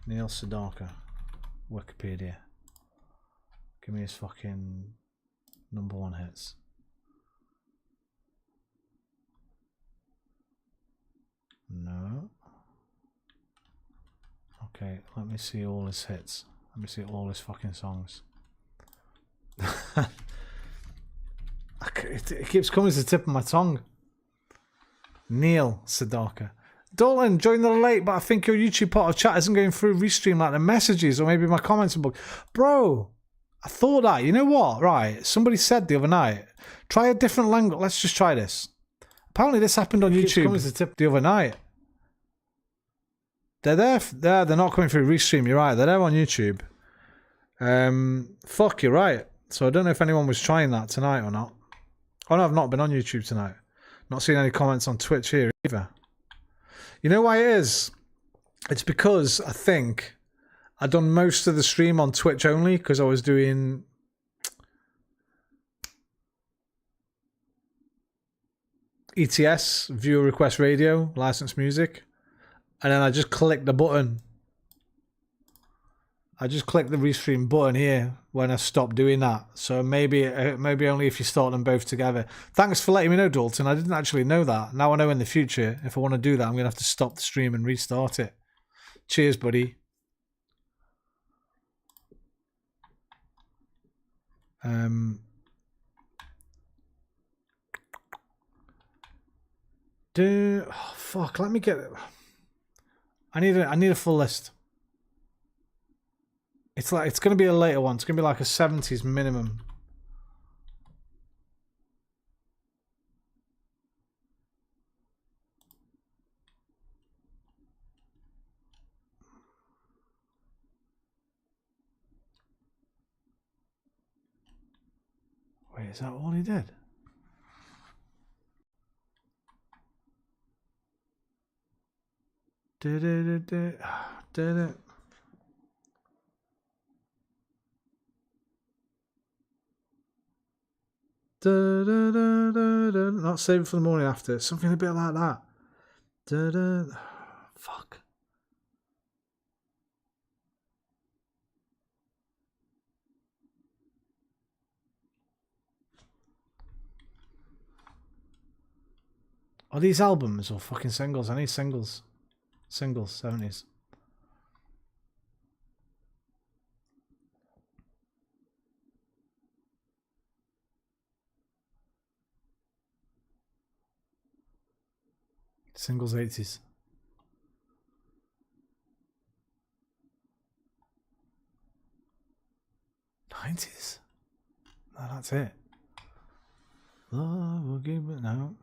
Neil Sedaka. Wikipedia. Give me his fucking #1 hits. No. Okay, let me see all his hits. Let me see all his fucking songs. It keeps coming to the tip of my tongue. Neil Sedaka. Dalton, join the late, but I think your YouTube part of chat isn't going through Restream like the messages, or maybe my comments book. Bro, I thought that. You know what? Right, somebody said the other night, try a different language. Let's just try this. Apparently this happened on YouTube coming to the tip the other night. They're there. They're not coming through Restream. You're right. They're there on YouTube. Fuck, you're right. So I don't know if anyone was trying that tonight or not. Oh no, I've not been on YouTube tonight. Not seen any comments on Twitch here either. You know why it is? It's because I think I'd done most of the stream on Twitch only because I was doing ETS, viewer request radio, licensed music. And then I just clicked the button. I just clicked the Restream button here when I stopped doing that. So maybe only if you start them both together. Thanks for letting me know, Dalton. I didn't actually know that. Now I know in the future, if I want to do that, I'm going to have to stop the stream and restart it. Cheers, buddy. Oh, fuck, let me get it. I need a full list. It's going to be a later one. It's going to be like a 70s minimum. Wait, is that all he did? Did it? Not save it for the morning after. Something a bit like that. Fuck. Are these albums or fucking singles? I need singles. Singles, 70s. Singles 80s. 90s? No, that's it. Love will give it now.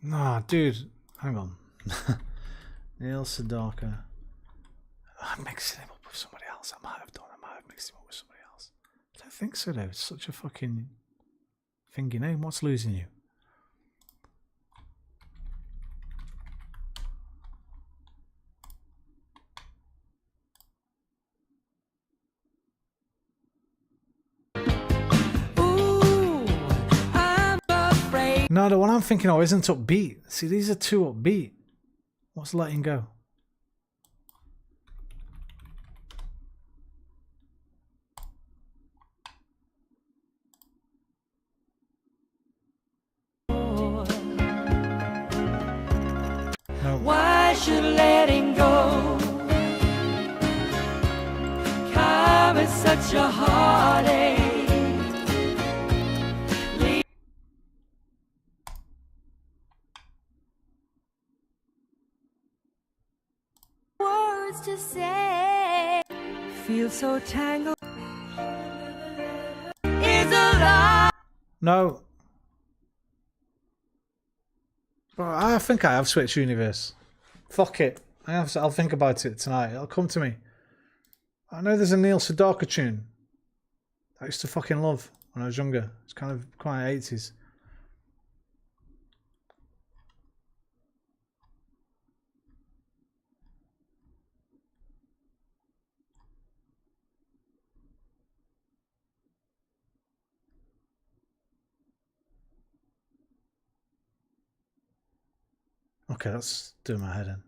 Nah, dude. Hang on. Neil Sedaka. I'm mixing him up with somebody else. I might have done. I might have mixed him up with somebody else. I don't think so, though. It's such a fucking thingy name. What's losing you? No, the one I'm thinking of isn't upbeat. See, these are too upbeat. What's letting go? No. Why should letting go come as such a heartache? Words to say, feel so tangled. Is a lie. No. Bro, I think I have switched universe. Fuck it. I'll think about it tonight. It'll come to me. I know there's a Neil Sedaka tune I used to fucking love when I was younger. It's kind of quite 80s. Okay, that's doing my head in.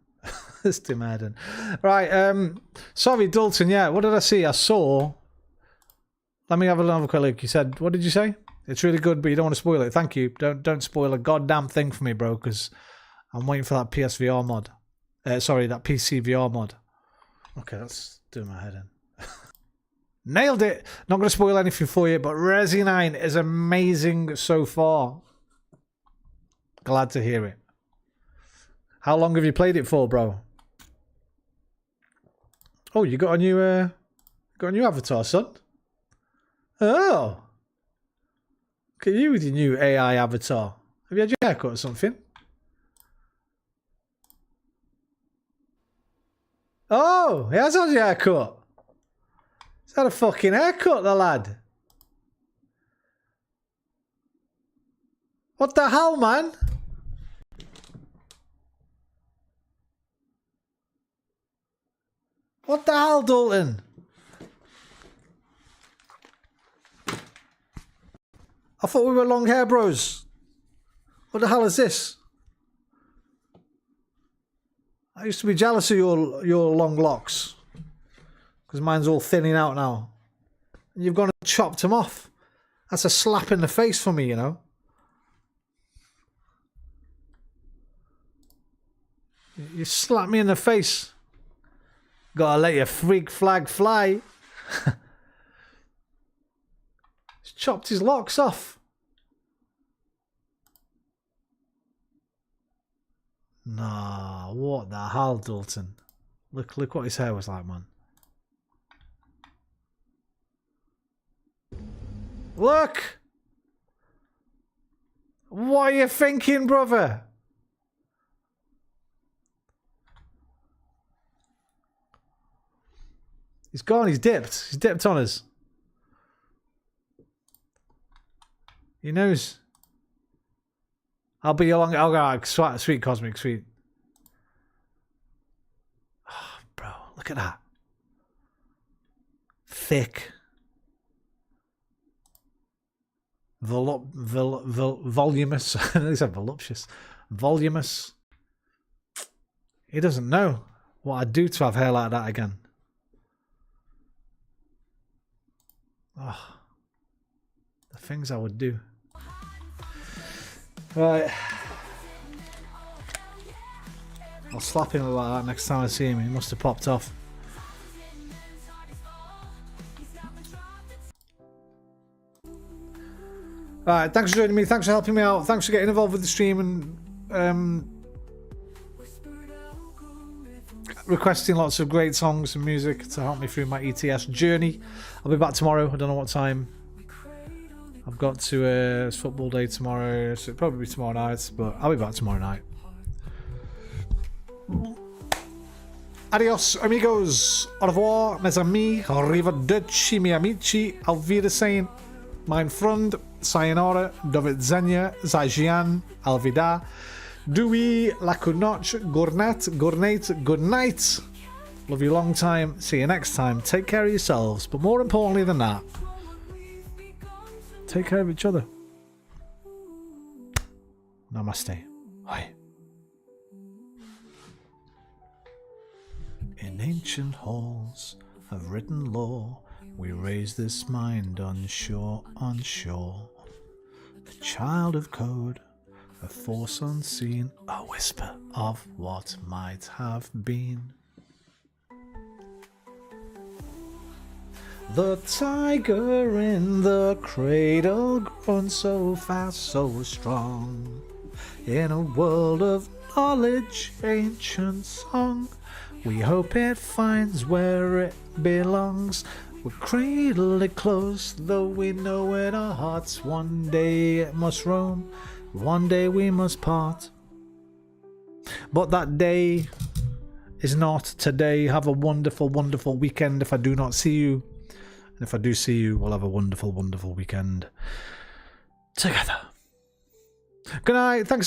That's doing my head in. Right, sorry, Dalton, yeah, what did I see? I saw... Let me have another quick look. You said, what did you say? It's really good, but you don't want to spoil it. Thank you. Don't spoil a goddamn thing for me, bro, because I'm waiting for that PSVR mod. Sorry, that PC VR mod. Okay, that's doing my head in. Nailed it! Not going to spoil anything for you, but Resi 9 is amazing so far. Glad to hear it. How long have you played it for, bro? Oh, you got a new avatar, son? Oh! Look at you with your new AI avatar. Have you had your haircut or something? Oh, he has had your haircut. He's had a fucking haircut, the lad. What the hell, man? What the hell, Dalton? I thought we were long hair bros. What the hell is this? I used to be jealous of your long locks. Because mine's all thinning out now. And you've gone and chopped them off. That's a slap in the face for me, you know. You slap me in the face. Gotta let your freak flag fly. He's chopped his locks off. Nah, what the hell, Dalton? Look what his hair was like, man. Look! What are you thinking, brother? He's gone, he's dipped. He's dipped on us. He knows. I'll be along. I'll go. Sweet cosmic, sweet. Oh, bro, look at that. Thick. Voluminous. I know he said voluptuous. Voluminous. He doesn't know what I'd do to have hair like that again. Oh, the things I would do. Right. I'll slap him about that next time I see him. He must have popped off. Alright, thanks for joining me. Thanks for helping me out. Thanks for getting involved with the stream and requesting lots of great songs and music to help me through my ETS journey. I'll be back tomorrow. I don't know what time. I've got to it's football day tomorrow, so it'll probably be tomorrow night, but I'll be back tomorrow night. Adios, amigos. Au revoir, mes amis. Arrivederci, miei amici. Auf Wiedersehen, mein Freund. Sayonara, do widzenia, zajian, alvida. Dewey, lakunoch, gournet, good night. Love you long time. See you next time. Take care of yourselves, but more importantly than that, take care of each other. Namaste. Bye. In ancient halls of written law, we raise this mind unsure. A child of code, a force unseen, a whisper of what might have been. The tiger in the cradle, grown so fast, so strong. In a world of knowledge, ancient song, we hope it finds where it belongs. We'll cradle it close, though we know in our hearts one day it must roam, one day we must part. But that day is not today. Have a wonderful, wonderful weekend if I do not see you. And if I do see you, we'll have a wonderful, wonderful weekend together. Good night. Thanks.